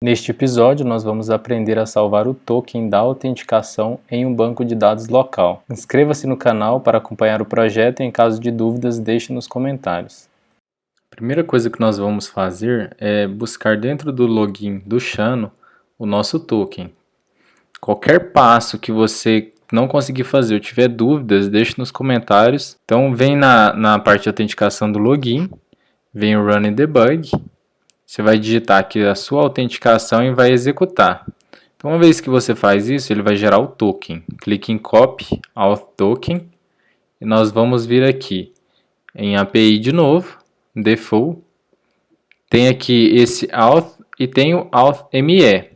Neste episódio, nós vamos aprender a salvar o token da autenticação em um banco de dados local. Inscreva-se no canal para acompanhar o projeto e, em caso de dúvidas, deixe nos comentários. A primeira coisa que nós vamos fazer é buscar dentro do login do Shano o nosso token. Qualquer passo que você não conseguir fazer ou tiver dúvidas, deixe nos comentários. Então, vem na parte de autenticação do login, vem o Run and Debug. Você vai digitar aqui a sua autenticação e vai executar. Então, uma vez que você faz isso, ele vai gerar o token. Clique em Copy Auth Token e nós vamos vir aqui em API de novo, Default. Tem aqui esse Auth e tem o Auth ME.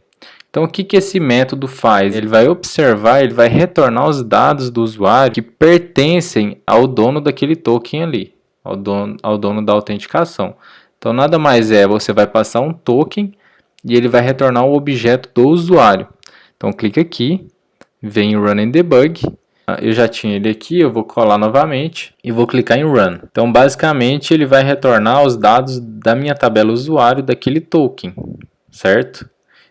Então, o que esse método faz? Ele vai observar, ele vai retornar os dados do usuário que pertencem ao dono daquele token ali, ao dono da autenticação. Então, nada mais é, você vai passar um token e ele vai retornar o objeto do usuário. Então, clica aqui, vem o Run and Debug. Eu já tinha ele aqui, eu vou colar novamente e vou clicar em Run. Então, basicamente, ele vai retornar os dados da minha tabela usuário daquele token, certo?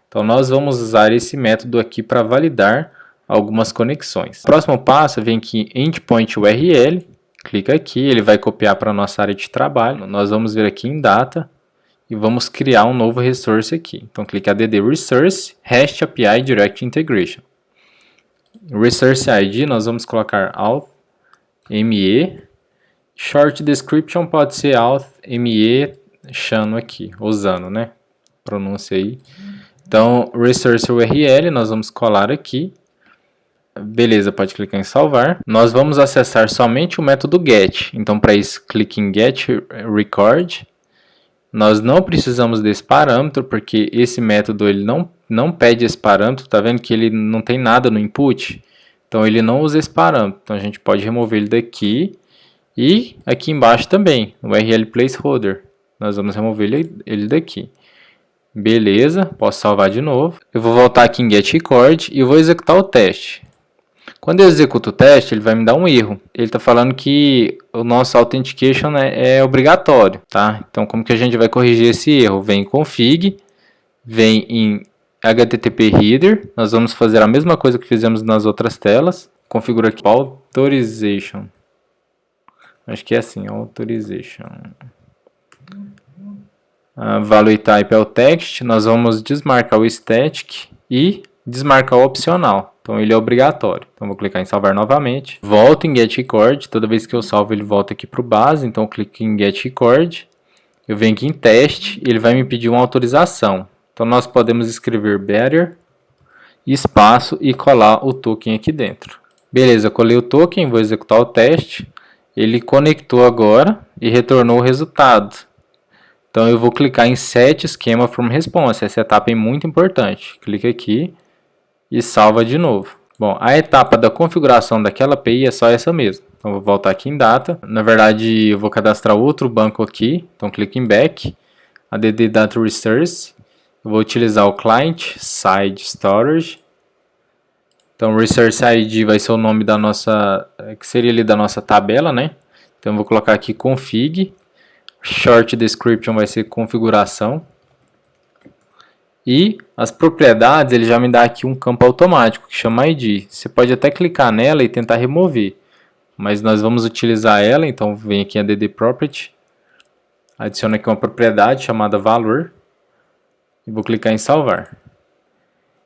Então, nós vamos usar esse método aqui para validar algumas conexões. O próximo passo, vem aqui em Endpoint URL, clica aqui, ele vai copiar para a nossa área de trabalho. Nós vamos vir aqui em Data e vamos criar um novo resource aqui. Então, clique em add resource, REST API Direct Integration. Resource ID, nós vamos colocar auth ME. Short description pode ser auth ME Shano aqui, usando, né? Pronúncia aí. Então, Resource URL, nós vamos colar aqui. Beleza, pode clicar em salvar. Nós vamos acessar somente o método get. Então, para isso, clique em get record. Nós não precisamos desse parâmetro, porque esse método ele não pede esse parâmetro. Tá vendo que ele não tem nada no input? Então, ele não usa esse parâmetro. Então, a gente pode remover ele daqui. E aqui embaixo também, no URL placeholder. Nós vamos remover ele daqui. Beleza, posso salvar de novo. Eu vou voltar aqui em getRecord e vou executar o teste. Quando eu executo o teste, ele vai me dar um erro. Ele está falando que o nosso authentication é obrigatório, tá? Então, como que a gente vai corrigir esse erro? Vem em config, vem em HTTP header. Nós vamos fazer a mesma coisa que fizemos nas outras telas. Configura aqui authorization. Acho que é assim, authorization. Value type é o text, nós vamos desmarcar o static e desmarcar o opcional. Então ele é obrigatório. Então vou clicar em salvar novamente. Volto em getRecord, toda vez que eu salvo ele volta aqui para o base, então eu clico em getRecord. Eu venho aqui em teste e ele vai me pedir uma autorização. Então nós podemos escrever better, espaço e colar o token aqui dentro. Beleza, eu colei o token, vou executar o teste. Ele conectou agora e retornou o resultado. Então, eu vou clicar em Set Schema from Response. Essa etapa é muito importante. Clica aqui e salva de novo. Bom, a etapa da configuração daquela API é só essa mesmo. Então, vou voltar aqui em Data. Na verdade, eu vou cadastrar outro banco aqui. Então, clique em Back. Add Data Resource. Eu vou utilizar o Client Side Storage. Então, Resource ID vai ser o nome da nossa, que seria ali da nossa tabela, né? Então, eu vou colocar aqui Config. Short description vai ser configuração. E as propriedades, ele já me dá aqui um campo automático que chama ID. Você pode até clicar nela e tentar remover. Mas nós vamos utilizar ela, então vem aqui em add property. Adiciona aqui uma propriedade chamada valor. E vou clicar em salvar.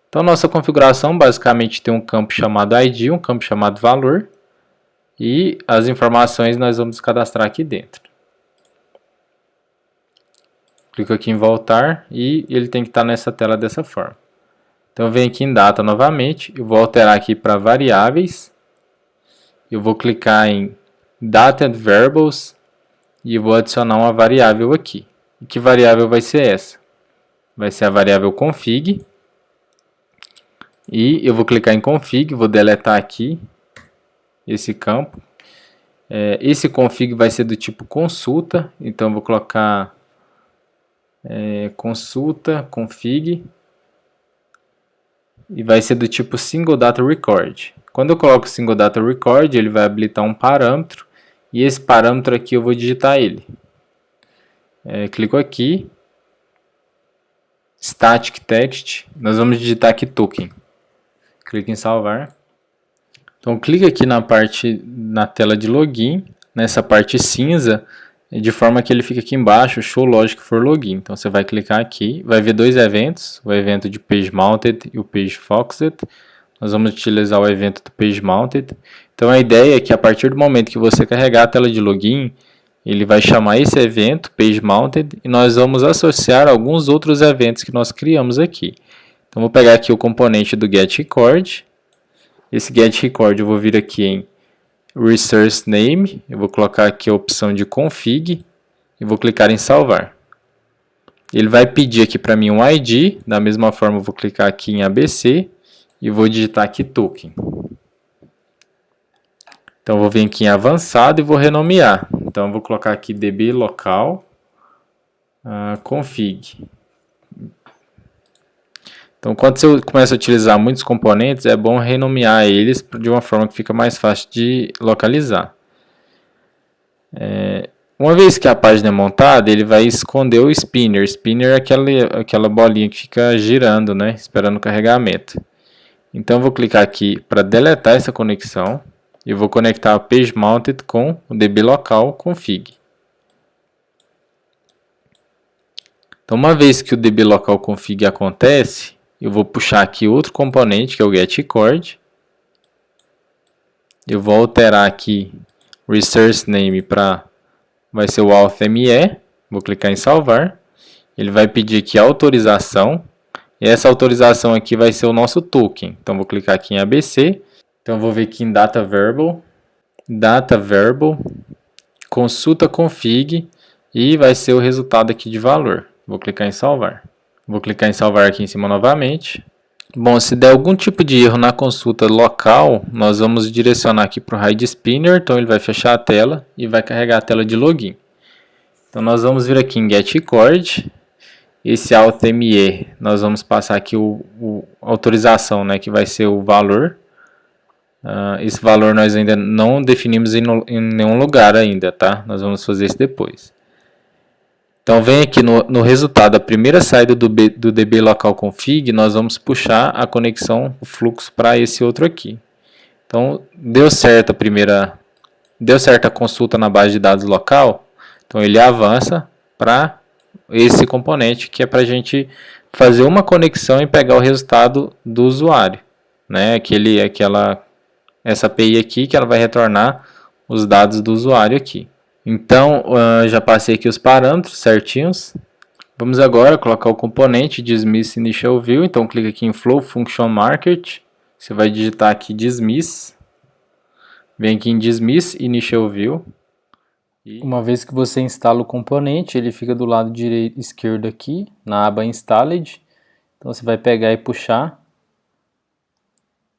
Então nossa configuração basicamente tem um campo chamado ID, um campo chamado valor. E as informações nós vamos cadastrar aqui dentro. Clico aqui em voltar e ele tem que estar nessa tela dessa forma. Então eu venho aqui em data novamente, eu vou alterar aqui para variáveis. Eu vou clicar em data and variables e vou adicionar uma variável aqui. E que variável vai ser essa? Vai ser a variável config. E eu vou clicar em config, vou deletar aqui esse campo. Esse config vai ser do tipo consulta, então eu vou colocar consulta, config, e vai ser do tipo single data record. Quando eu coloco single data record, ele vai habilitar um parâmetro, e esse parâmetro aqui eu vou digitar ele. Clico aqui, static text, nós vamos digitar aqui token. Clique em salvar. Então clica aqui na tela de login, nessa parte cinza, de forma que ele fica aqui embaixo, show logic for login. Então você vai clicar aqui, vai ver dois eventos, o evento de page mounted e o page focused. Nós vamos utilizar o evento do page mounted. Então a ideia é que a partir do momento que você carregar a tela de login, ele vai chamar esse evento page mounted e nós vamos associar alguns outros eventos que nós criamos aqui. Então vou pegar aqui o componente do getRecord. Esse getRecord eu vou vir aqui em resource name, eu vou colocar aqui a opção de config e vou clicar em salvar. Ele vai pedir aqui para mim um ID, da mesma forma eu vou clicar aqui em ABC e vou digitar aqui token. Então eu vou vir aqui em avançado e vou renomear. Então eu vou colocar aqui db local config. Então, quando você começa a utilizar muitos componentes, é bom renomear eles de uma forma que fica mais fácil de localizar. Uma vez que a página é montada, ele vai esconder o spinner. Spinner é aquela bolinha que fica girando, né, esperando o carregamento. Então, eu vou clicar aqui para deletar essa conexão e vou conectar o page mounted com o db local config. Então, uma vez que o db local config acontece, eu vou puxar aqui outro componente, que é o getRecord. Eu vou alterar aqui resource name para vai ser o auth.me. Vou clicar em salvar. Ele vai pedir aqui autorização. E essa autorização aqui vai ser o nosso token. Então vou clicar aqui em ABC. Então vou ver aqui em data verbal, consulta config e vai ser o resultado aqui de valor. Vou clicar em salvar. Vou clicar em salvar aqui em cima novamente. Bom, se der algum tipo de erro na consulta local, nós vamos direcionar aqui para o hide spinner, então ele vai fechar a tela e vai carregar a tela de login. Então nós vamos vir aqui em getRecord, esse auth.me, nós vamos passar aqui autorização, né, que vai ser o valor. Esse valor nós ainda não definimos em nenhum lugar ainda, tá? Nós vamos fazer isso depois. Então, vem aqui no resultado, a primeira saída do db local config, nós vamos puxar a conexão, o fluxo para esse outro aqui. Então, deu certo a consulta na base de dados local, então ele avança para esse componente, que é para a gente fazer uma conexão e pegar o resultado do usuário, né? Essa API aqui, que ela vai retornar os dados do usuário aqui. Então, já passei aqui os parâmetros certinhos. Vamos agora colocar o componente dismiss initial view. Então, clica aqui em flow function market. Você vai digitar aqui dismiss. Vem aqui em dismiss initial view. Uma vez que você instala o componente, ele fica do lado esquerdo aqui, na aba installed. Então, você vai pegar e puxar.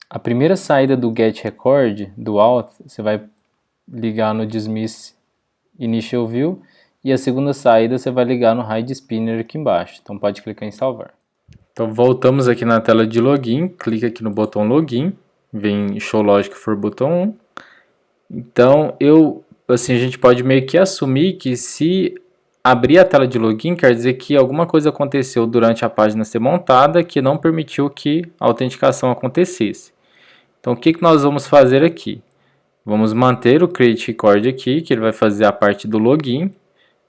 A primeira saída do getRecord, do auth, você vai ligar no dismiss initial view, e a segunda saída você vai ligar no hide spinner aqui embaixo. Então pode clicar em salvar. Então voltamos aqui na tela de login, clica aqui no botão login, vem show logic for botão 1. Então a gente pode meio que assumir que se abrir a tela de login quer dizer que alguma coisa aconteceu durante a página ser montada que não permitiu que a autenticação acontecesse. Então o que nós vamos fazer aqui? Vamos manter o createRecord aqui, que ele vai fazer a parte do login,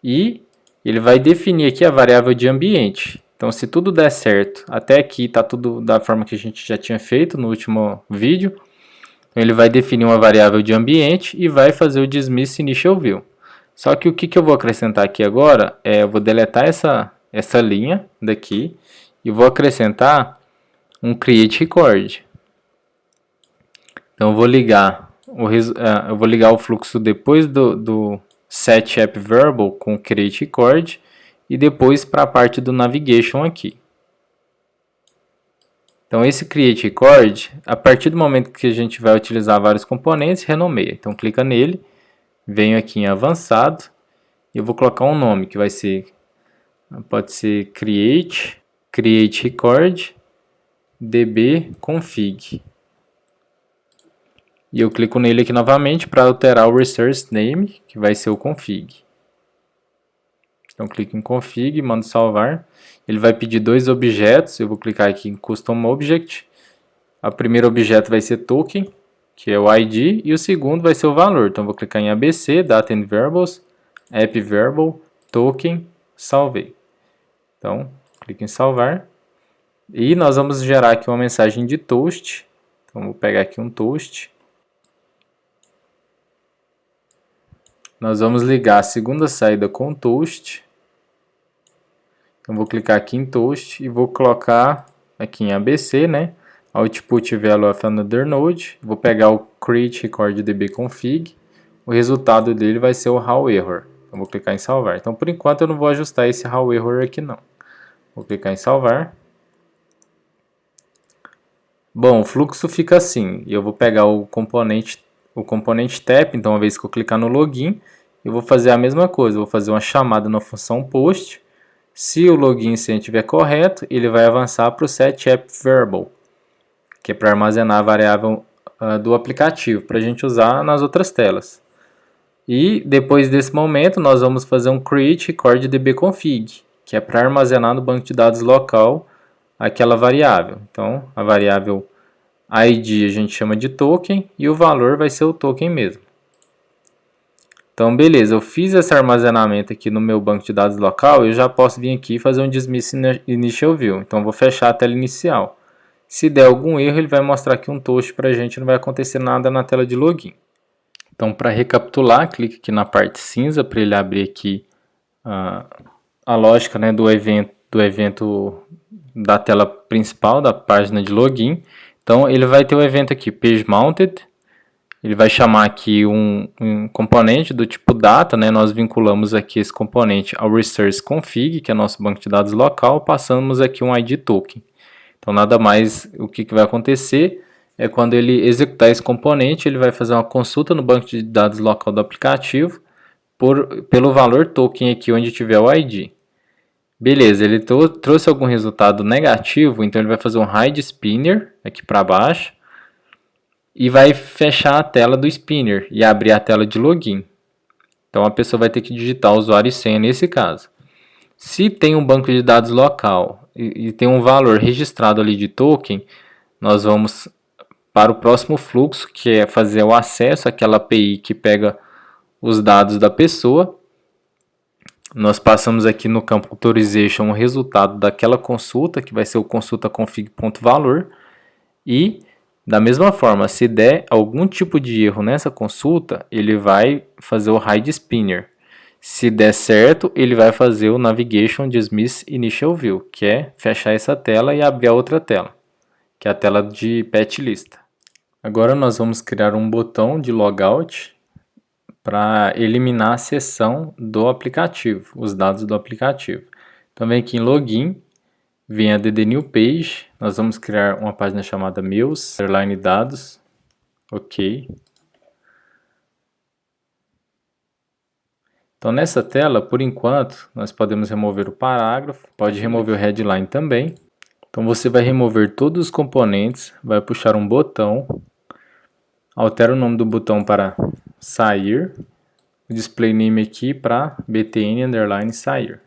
e ele vai definir aqui a variável de ambiente. Então, se tudo der certo, até aqui está tudo da forma que a gente já tinha feito no último vídeo. Ele vai definir uma variável de ambiente e vai fazer o dismiss initial view. Só que o que eu vou acrescentar aqui agora eu vou deletar essa linha daqui e vou acrescentar um createRecord. Então, eu vou ligar o fluxo depois do set app verbal com createRecord e depois para a parte do navigation aqui. Então esse createRecord, a partir do momento que a gente vai utilizar vários componentes, renomeia. Então clica nele, venho aqui em avançado e eu vou colocar um nome que pode ser createRecord db config. E eu clico nele aqui novamente para alterar o resource name, que vai ser o config. Então clico em Config, mando salvar. Ele vai pedir dois objetos, eu vou clicar aqui em Custom Object. O primeiro objeto vai ser token, que é o ID, e o segundo vai ser o valor. Então vou clicar em ABC, Data and Variables, App Variable, Token, salvei. Então, clique em salvar. E nós vamos gerar aqui uma mensagem de toast. Então vou pegar aqui um toast. Nós vamos ligar a segunda saída com toast. Então vou clicar aqui em toast e vou colocar aqui em ABC, né? Output value of another node. Vou pegar o create record dbconfig. O resultado dele vai ser o how error. Então vou clicar em salvar. Então por enquanto eu não vou ajustar esse how error aqui não. Vou clicar em salvar. Bom, o fluxo fica assim. Eu vou pegar o componente tap. Então uma vez que eu clicar no login, eu vou fazer a mesma coisa. Eu vou fazer uma chamada na função post. Se o login estiver correto, ele vai avançar para o setAppVariable, que é para armazenar a variável do aplicativo, para a gente usar nas outras telas. E depois desse momento, nós vamos fazer um create record dbconfig, que é para armazenar no banco de dados local aquela variável. Então, a variável ID a gente chama de token e o valor vai ser o token mesmo. Então, beleza, eu fiz esse armazenamento aqui no meu banco de dados local, eu já posso vir aqui e fazer um Dismiss Initial View. Então, vou fechar a tela inicial. Se der algum erro, ele vai mostrar aqui um toast para a gente, não vai acontecer nada na tela de login. Então, para recapitular, clique aqui na parte cinza para ele abrir aqui a lógica, né, do evento da tela principal, da página de login. Então, ele vai ter o evento aqui, PageMounted. Ele vai chamar aqui um componente do tipo data, né? Nós vinculamos aqui esse componente ao resource_config, que é nosso banco de dados local, passamos aqui um ID token. Então, nada mais, o que vai acontecer é quando ele executar esse componente, ele vai fazer uma consulta no banco de dados local do aplicativo pelo valor token aqui onde tiver o ID. Beleza, ele trouxe algum resultado negativo, então ele vai fazer um hide spinner aqui para baixo e vai fechar a tela do spinner e abrir a tela de login. Então a pessoa vai ter que digitar usuário e senha nesse caso. Se tem um banco de dados local e tem um valor registrado ali de token, nós vamos para o próximo fluxo, que é fazer o acesso àquela API que pega os dados da pessoa. Nós passamos aqui no campo Authorization o resultado daquela consulta, que vai ser o consulta_config.valor. E, da mesma forma, se der algum tipo de erro nessa consulta, ele vai fazer o hide spinner. Se der certo, ele vai fazer o Navigation Dismiss Initial View, que é fechar essa tela e abrir a outra tela, que é a tela de patch lista. Agora nós vamos criar um botão de logout para eliminar a seção do aplicativo, os dados do aplicativo. Então vem aqui em Login, vem a DD New Page, nós vamos criar uma página chamada Meus, _dados, ok. Então nessa tela, por enquanto, nós podemos remover o parágrafo, pode remover o headline também. Então você vai remover todos os componentes, vai puxar um botão, altera o nome do botão para sair, o display name aqui para btn_sair.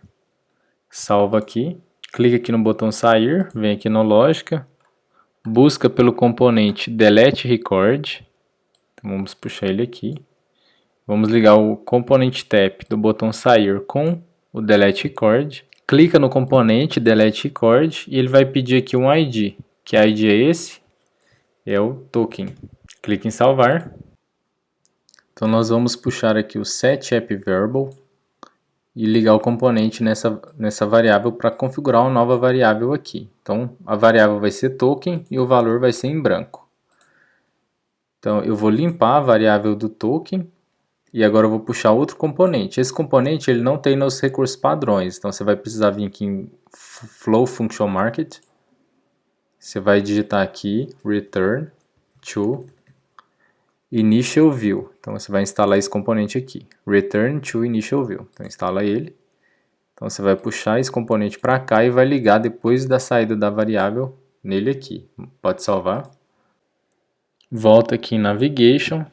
Salva aqui, clica aqui no botão sair, vem aqui no lógica, busca pelo componente delete record, então vamos puxar ele aqui. Vamos ligar o componente tap do botão sair com o delete record. Clica no componente delete record e ele vai pedir aqui um ID. Que ID é esse? É o token. Clique em salvar. Então nós vamos puxar aqui o setAppVariable e ligar o componente nessa variável para configurar uma nova variável aqui. Então a variável vai ser token e o valor vai ser em branco. Então eu vou limpar a variável do token. E agora eu vou puxar outro componente. Esse componente ele não tem nos recursos padrões. Então você vai precisar vir aqui em Flow Function Market. Você vai digitar aqui Return to Initial View. Então você vai instalar esse componente aqui. Return to Initial View. Então instala ele. Então você vai puxar esse componente para cá e vai ligar depois da saída da variável nele aqui. Pode salvar. Volta aqui em Navigation.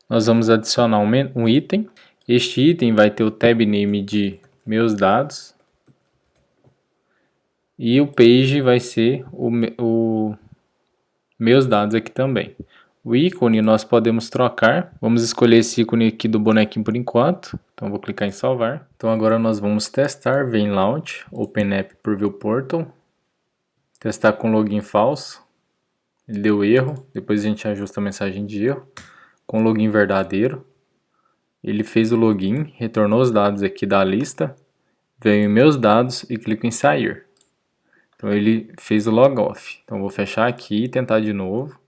Nós vamos adicionar um item Este item vai ter o tab name de meus dados e o page vai ser o meus dados aqui também. O ícone nós podemos trocar. Vamos escolher esse ícone aqui do bonequinho por enquanto. Então vou clicar em salvar. Então agora nós vamos testar vem launch open app preview portal. Testar com login falso. Ele deu erro. Depois a gente ajusta a mensagem de erro. Com login verdadeiro. Ele fez o login, retornou os dados aqui da lista. Veio em meus dados e clico em sair. Então ele fez o logoff. Então vou fechar aqui e tentar de novo.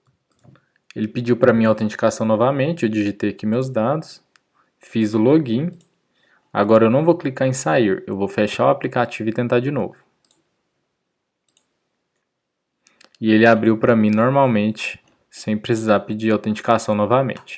Ele pediu para mim a autenticação novamente, eu digitei aqui meus dados, fiz o login. Agora eu não vou clicar em sair, eu vou fechar o aplicativo e tentar de novo. E ele abriu para mim normalmente, sem precisar pedir autenticação novamente.